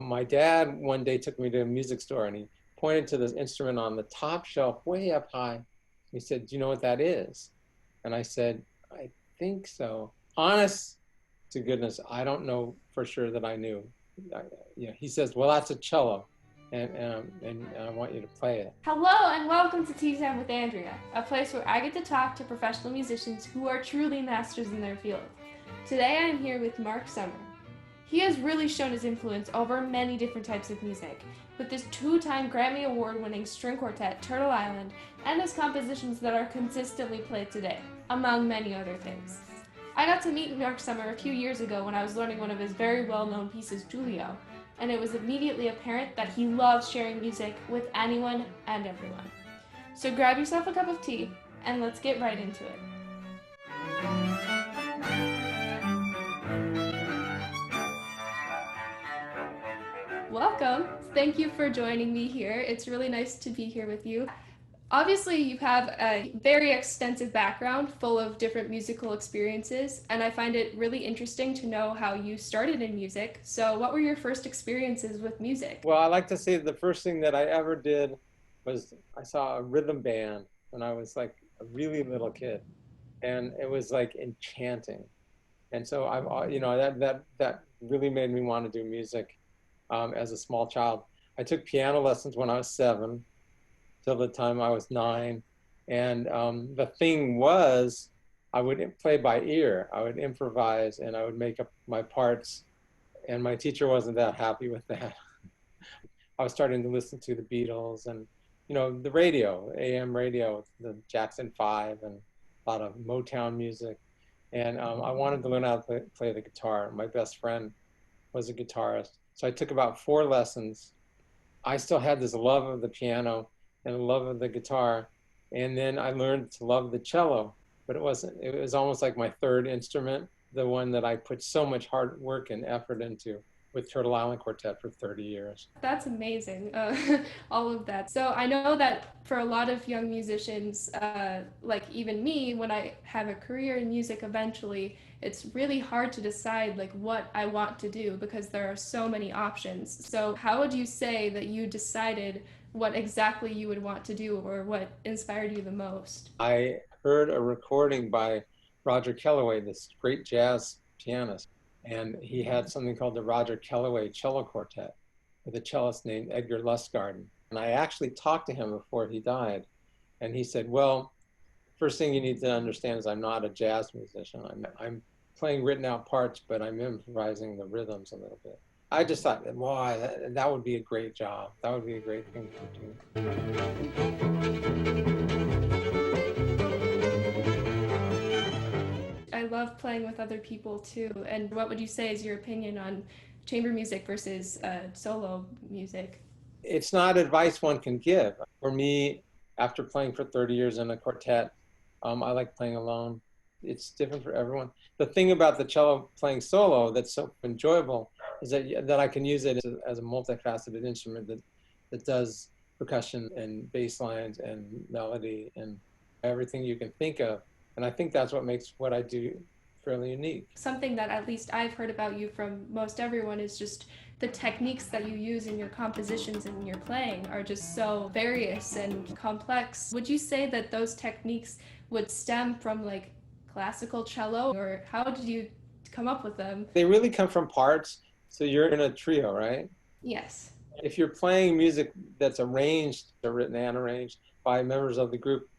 My dad one day took me to a music store and he pointed to this instrument on the top shelf way up high. He said, "Do you know what that is?" And I said, "I think so." Honest to goodness, I don't know for sure that I knew. He says, "Well, that's a cello, and I want you to play it." Hello and welcome to Tea Time with Andrea, a place where I get to talk to professional musicians who are truly masters in their field. Today I am here with Mark Summer. He has really shown his influence over many different types of music, with his two-time Grammy Award-winning string quartet Turtle Island and his compositions that are consistently played today, among many other things. I got to meet Mark Summer a few years ago when I was learning one of his very well-known pieces, Julio, and it was immediately apparent that he loves sharing music with anyone and everyone. So grab yourself a cup of tea and let's get right into it. Welcome. Thank you for joining me here. It's really nice to be here with you. Obviously, you have a very extensive background full of different musical experiences, and I find it really interesting to know how you started in music. So, what were your first experiences with music? Well, I like to say the first thing that I ever did was I saw a rhythm band when I was like a really little kid, and it was like enchanting. And so that really made me want to do music as a small child. I took piano lessons when I was 7 till the time I was 9. And the thing was, I would play by ear. I would improvise and I would make up my parts. And my teacher wasn't that happy with that. I was starting to listen to the Beatles and, the radio, AM radio, the Jackson 5 and a lot of Motown music. And I wanted to learn how to play the guitar. My best friend was a guitarist. So I took about 4 lessons. I still had this love of the piano and a love of the guitar. And then I learned to love the cello, but it was almost like my third instrument, the one that I put so much hard work and effort into with Turtle Island Quartet for 30 years. That's amazing, all of that. So I know that for a lot of young musicians, like even me, when I have a career in music eventually, it's really hard to decide like what I want to do because there are so many options. So how would you say that you decided what exactly you would want to do or what inspired you the most? I heard a recording by Roger Kellaway, this great jazz pianist, and he had something called the Roger Kellaway Cello Quartet with a cellist named Edgar Lustgarten. And I actually talked to him before he died, and he said, "Well, first thing you need to understand is I'm not a jazz musician. I'm playing written out parts, but I'm improvising the rhythms a little bit." I just thought, boy, that would be a great job. That would be a great thing to I love playing with other people too. And what would you say is your opinion on chamber music versus solo music? It's not advice one can give. For me, after playing for 30 years in a quartet, I like playing alone. It's different for everyone. The thing about the cello playing solo that's so enjoyable is that I can use it as a multifaceted instrument that does percussion and bass lines and melody and everything you can think of. And I think that's what makes what I do fairly unique. Something that at least I've heard about you from most everyone is just the techniques that you use in your compositions and your playing are just so various and complex. Would you say that those techniques would stem from like classical cello, or how did you come up with them? They really come from parts. So you're in a trio, right? Yes. If you're playing music that's arranged or written and arranged by members of the group,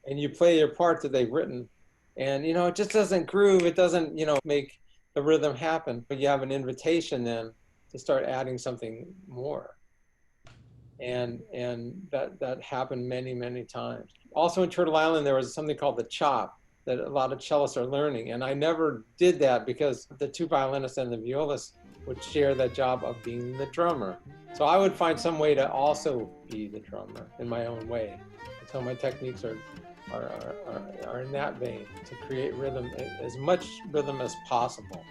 and you play your part that they've written, and it just doesn't groove, it doesn't make the rhythm happen, but you have an invitation then to start adding something more, and that happened many times. Also in Turtle Island there was something called the chop that a lot of cellists are learning, and I never did that because the 2 violinists and the violist would share that job of being the drummer. So I would find some way to also be the drummer in my own way. So my techniques are in that vein, to create rhythm, as much rhythm as possible,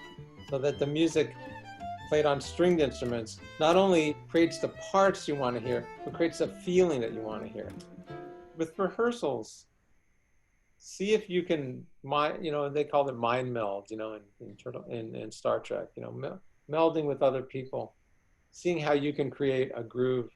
so that the music played on stringed instruments not only creates the parts you want to hear, but creates the feeling that you want to hear. With rehearsals, see if you can, they call it mind meld, in Star Trek, melding with other people seeing how you can create a groove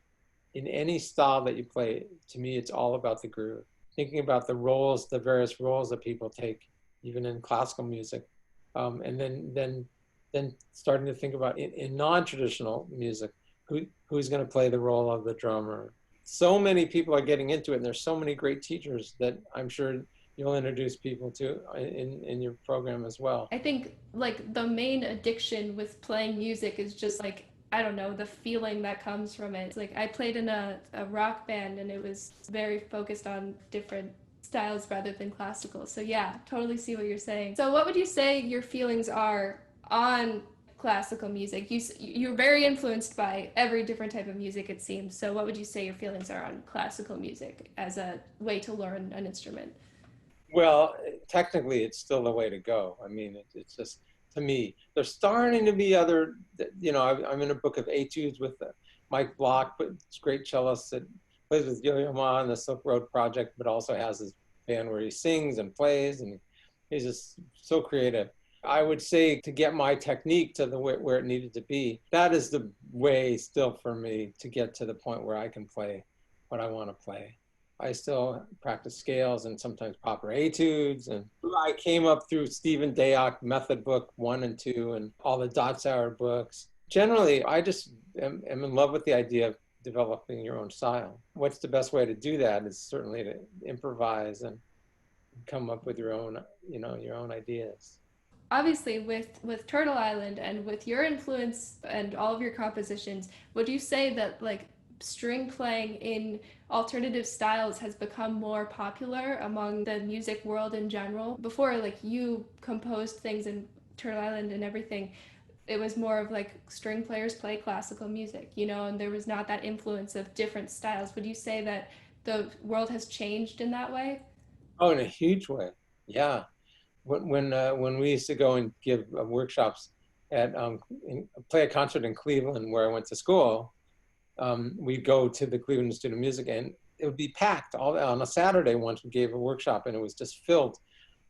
in any style that you play. To me, it's all about the groove. Thinking about the roles, the various roles that people take, even in classical music, and then starting to think about in non-traditional music, who's going to play the role of the drummer. So many people are getting into it, and there's so many great teachers that I'm sure you'll introduce people to in your program as well. I think like the main addiction with playing music is just like I don't know the feeling that comes from it. It's like I played in a rock band and it was very focused on different styles rather than classical. So yeah, totally see what you're saying. So what would you say your feelings are on classical music? You're very influenced by every different type of music it seems. So what would you say your feelings are on classical music as a way to learn an instrument? Well, technically, it's still the way to go. I mean, it's just, to me, there's starting to be other, I'm in a book of etudes with Mike Block, but it's great cellist that plays with Yo-Yo Ma on the Silk Road Project, but also has his band where he sings and plays, and he's just so creative. I would say to get my technique to the where it needed to be, that is the way still for me to get to the point where I can play what I want to play. I still practice scales and sometimes proper etudes. And I came up through Stephen Dayock method book 1 and 2 and all the Dotsauer books. Generally, I just am in love with the idea of developing your own style. What's the best way to do that is certainly to improvise and come up with your own, your own ideas. Obviously with Turtle Island and with your influence and all of your compositions, would you say that like string playing in alternative styles has become more popular among the music world in general? Before like you composed things in Turtle Island and everything, it was more of like string players play classical music, you know, and there was not that influence of different styles. Would you say that the world has changed in that way? Oh, in a huge way. Yeah. When we used to go and give workshops play a concert in Cleveland where I went to school, we'd go to the Cleveland Institute of Music and it would be packed all on a Saturday. Once we gave a workshop and it was just filled.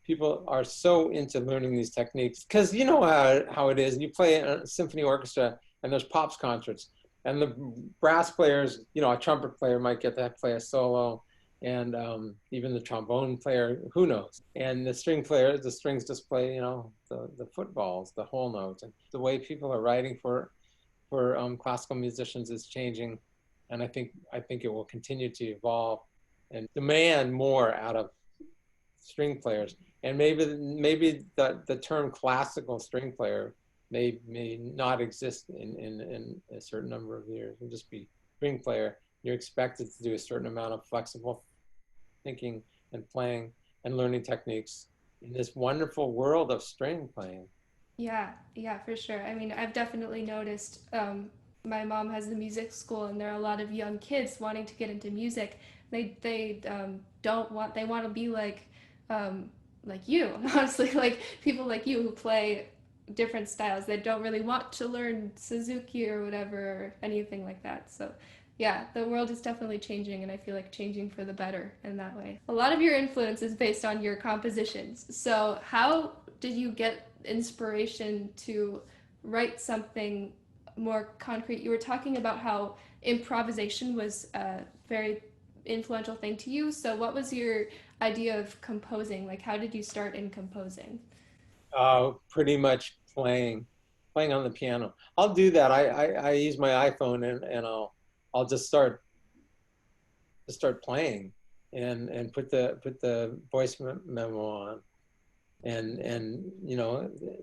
People are so into learning these techniques because you know how it is. You play in a symphony orchestra and there's pops concerts and the brass players, a trumpet player might get to play a solo and even the trombone player, who knows? And the string player, the strings just play, the footballs, the whole notes. And the way people are writing for classical musicians is changing, and I think it will continue to evolve and demand more out of string players. And maybe the term classical string player may not exist in a certain number of years. It'll just be string player. You're expected to do a certain amount of flexible thinking and playing and learning techniques in this wonderful world of string playing. Yeah, yeah, for sure. I mean, I've definitely noticed. My mom has the music school, and there are a lot of young kids wanting to get into music. They don't want they want to be like you, honestly, like people like you who play different styles. They don't really want to learn Suzuki or whatever or anything like that. So yeah, the world is definitely changing, and I feel like changing for the better in that way. A lot of your influence is based on your compositions. So, how did you get inspiration to write something more concrete? You were talking about how improvisation was a very influential thing to you. So, what was your idea of composing? Like, how did you start in composing? Pretty much playing on the piano. I'll do that. I use my iPhone and I'll just start playing and put the voice memo on and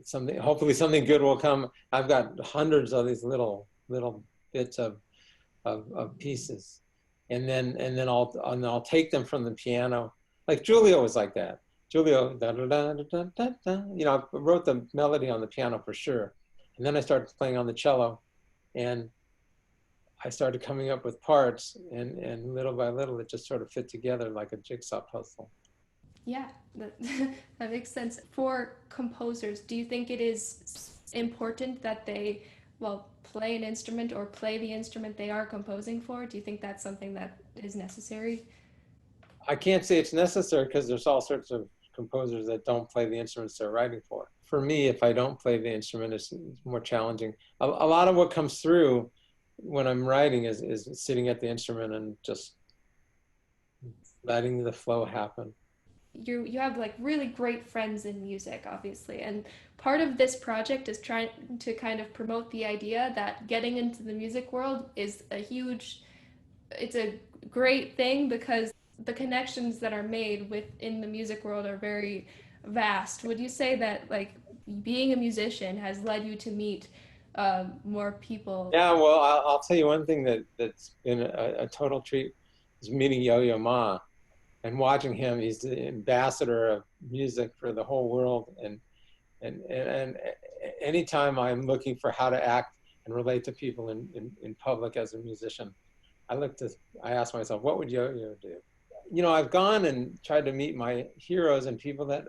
something, hopefully something good will come. I've got hundreds of these little bits of pieces, and then I'll take them from the piano. Like Julio was like that. Julio, da, da, da, da, da, da. I wrote the melody on the piano for sure, and then I started playing on the cello, and I started coming up with parts, and little by little, it just sort of fit together like a jigsaw puzzle. Yeah, that, that makes sense. For composers, do you think it is important that they, well, play an instrument or play the instrument they are composing for? Do you think that's something that is necessary? I can't say it's necessary because there's all sorts of composers that don't play the instruments they're writing for. For me, if I don't play the instrument, it's more challenging. A lot of what comes through when I'm writing is sitting at the instrument and just letting the flow happen. You have like really great friends in music, obviously, and part of this project is trying to kind of promote the idea that getting into the music world is a huge, it's a great thing because the connections that are made within the music world are very vast. Would you say that like being a musician has led you to meet more people? Yeah, well, I'll tell you one thing that's been a total treat is meeting Yo-Yo Ma and watching him. He's the ambassador of music for the whole world, and anytime I'm looking for how to act and relate to people in public as a musician, I look to I ask myself, what would Yo-Yo do? I've gone and tried to meet my heroes and people that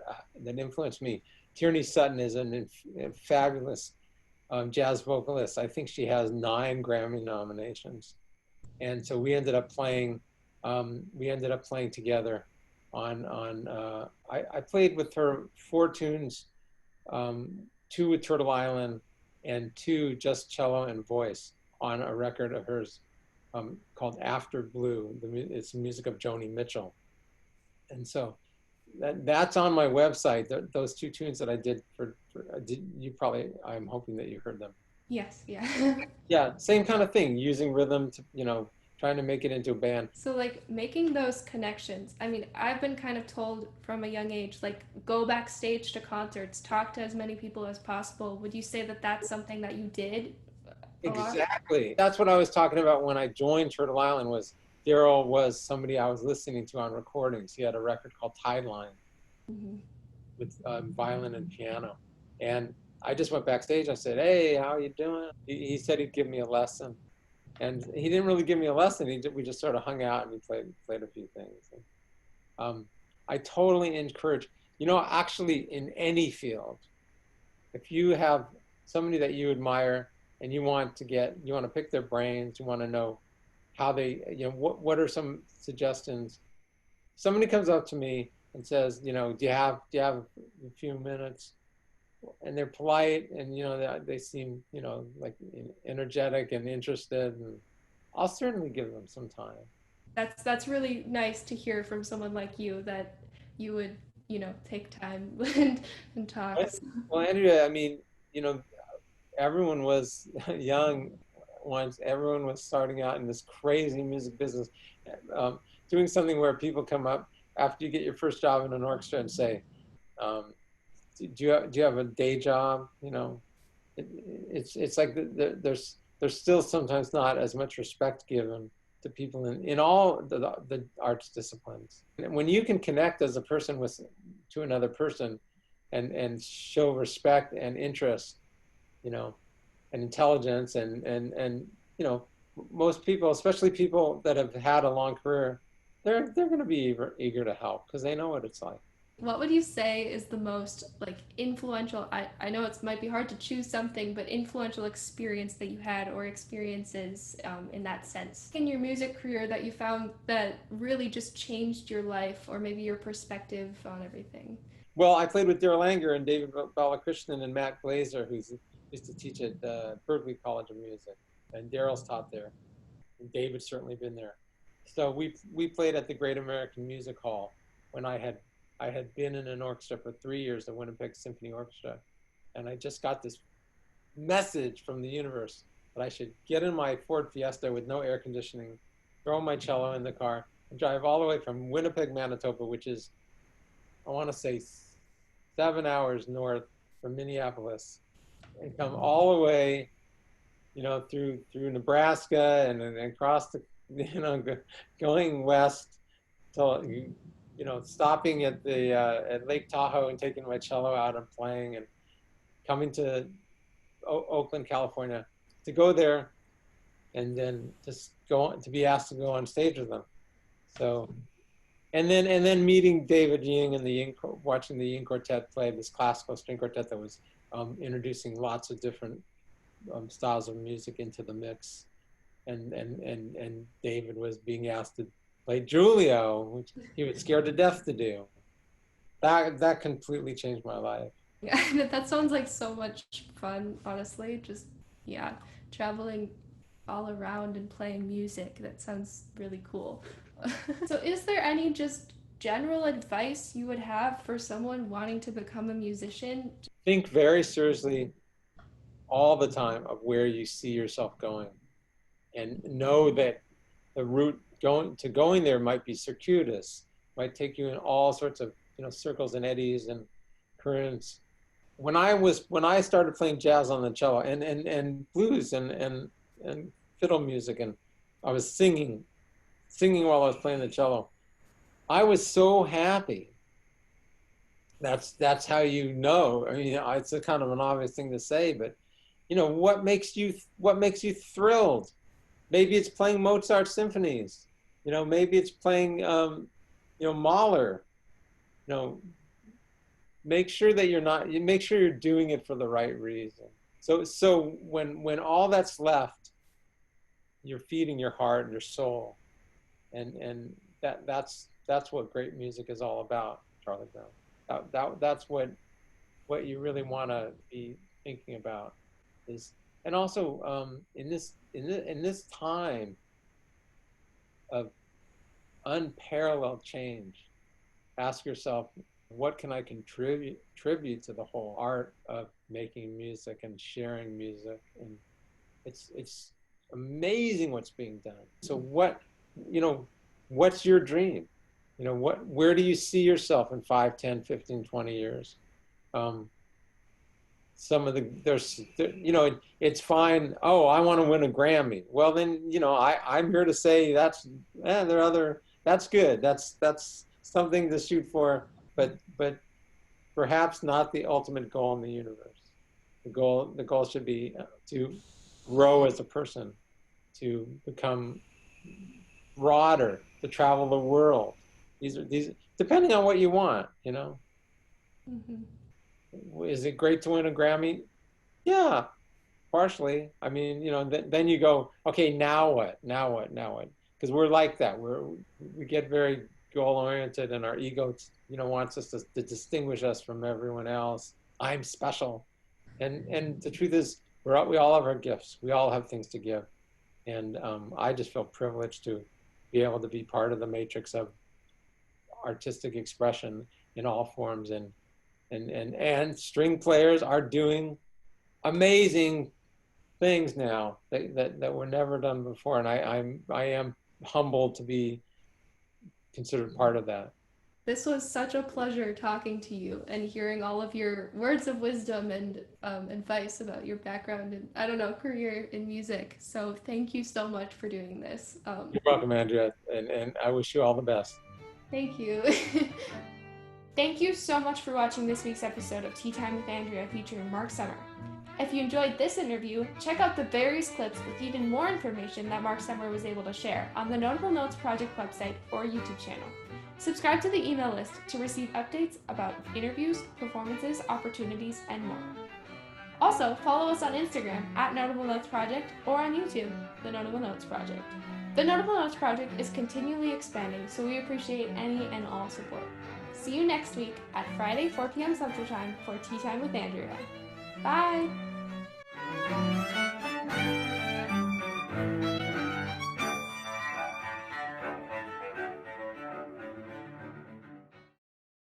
influenced me. Tierney Sutton is a fabulous jazz vocalist. I think she has 9 Grammy nominations, and so we ended up playing together on. I played with her 4 tunes, 2 with Turtle Island, and 2 just cello and voice on a record of hers called After Blue. It's the music of Joni Mitchell, and so that's on my website. Those 2 tunes that I did you probably, I'm hoping that you heard them. Yes, yeah. Yeah, same kind of thing, using rhythm to, trying to make it into a band. So, like, making those connections. I mean, I've been kind of told from a young age, like, go backstage to concerts, talk to as many people as possible. Would you say that that's something that you did a lot? Exactly. That's what I was talking about when I joined Turtle Island. Was Daryl was somebody I was listening to on recordings. He had a record called Tide Line Mm-hmm. with violin and piano. And I just went backstage. I said, "Hey, how are you doing?" He said he'd give me a lesson. And he didn't really give me a lesson. We just sort of hung out and we played a few things. And, I totally encourage, actually in any field, if you have somebody that you admire and you want to pick their brains, you want to know how they, what are some suggestions. Somebody comes up to me and says, do you have a few minutes? And they're polite, and they seem, like energetic and interested, and I'll certainly give them some time. That's really nice to hear from someone like you that you would, take time and talk. Well, Andrea, I mean, you know, everyone was young once. Everyone was starting out in this crazy music business, um, doing something where people come up after you get your first job in an orchestra and say, um, "Do you have a day job?" It's like there's still sometimes not as much respect given to people in all the arts disciplines. And when you can connect as a person with to another person and show respect and interest, you know, and intelligence and most people, especially people that have had a long career, they're going to be eager to help because they know what it's like. What would you say is the most like influential? I know it might be hard to choose something, but influential experience that you had or experiences in that sense in your music career that you found that really just changed your life or maybe your perspective on everything. Well, I played with Daryl Anger and David Balakrishnan and Matt Glazer, who's used to teach at Berklee College of Music, and Daryl's taught there, and David's certainly been there. So we played at the Great American Music Hall when I had been in an orchestra for 3 years, the Winnipeg Symphony Orchestra, and I just got this message from the universe that I should get in my Ford Fiesta with no air conditioning, throw my cello in the car, and drive all the way from Winnipeg, Manitoba, which is, I want to say, 7 hours north from Minneapolis, and come all the way, through Nebraska and across the, going west till, stopping at Lake Tahoe and taking my cello out and playing, and coming to Oakland, California, to go there and then just go on, to be asked to go on stage with them. So, and then meeting David Ying and watching the Ying Quartet play this classical string quartet that was introducing lots of different styles of music into the mix, and David was being asked to play Giulio, which he was scared to death to do. That completely changed my life. Yeah, that sounds like so much fun, honestly. Just, yeah, traveling. all around and playing music. That sounds really cool. So is there any just general advice you would have for someone wanting to become a musician? Think very seriously all the time of where you see yourself going, and know that the route going there might be circuitous, might take you in all sorts of circles and eddies and currents. When I started playing jazz on the cello and blues and fiddle music, and I was singing while I was playing the cello, I was so happy. That's how you know. I mean, it's a kind of an obvious thing to say, but what makes you thrilled? Maybe it's playing Mozart symphonies. Maybe it's playing Mahler. You know, make sure you're doing it for the right reason. So when all that's left, you're feeding your heart and your soul, and that's what great music is all about, Charlie Brown. That's what you really want to be thinking about is. And also in this time of unparalleled change, ask yourself, what can I contribute to the whole art of making music and sharing music? And it's amazing what's being done. So what's your dream? Where do you see yourself in 5, 10, 15, 20 years? Um, some of the there's it's fine. Oh, I want to win a Grammy. Well, then I'm here to say there are other that's good. That's something to shoot for, but perhaps not the ultimate goal in the universe. The goal should be to grow as a person, to become broader, to travel the world. These depending on what you want. Mm-hmm. Is it great to win a Grammy? Yeah, partially. I mean, then you go, okay, now what? Now what? Now what? Because we're like that. We get very goal oriented, and our ego, wants us to distinguish us from everyone else. I'm special, and the truth is, we all have our gifts. We all have things to give, and I just feel privileged to be able to be part of the matrix of artistic expression in all forms, and string players are doing amazing things now that were never done before, and I am humbled to be considered part of that. This was such a pleasure talking to you and hearing all of your words of wisdom and advice about your background and, I don't know, career in music. So thank you so much for doing this. You're welcome, Andrea, and I wish you all the best. Thank you. Thank you so much for watching this week's episode of Tea Time with Andrea featuring Mark Summer. If you enjoyed this interview, check out the various clips with even more information that Mark Summer was able to share on the Notable Notes Project website or YouTube channel. Subscribe to the email list to receive updates about interviews, performances, opportunities, and more. Also, follow us on Instagram at Notable Notes Project or on YouTube, The Notable Notes Project. The Notable Notes Project is continually expanding, so we appreciate any and all support. See you next week at Friday, 4 p.m. Central Time for Tea Time with Andrea. Bye!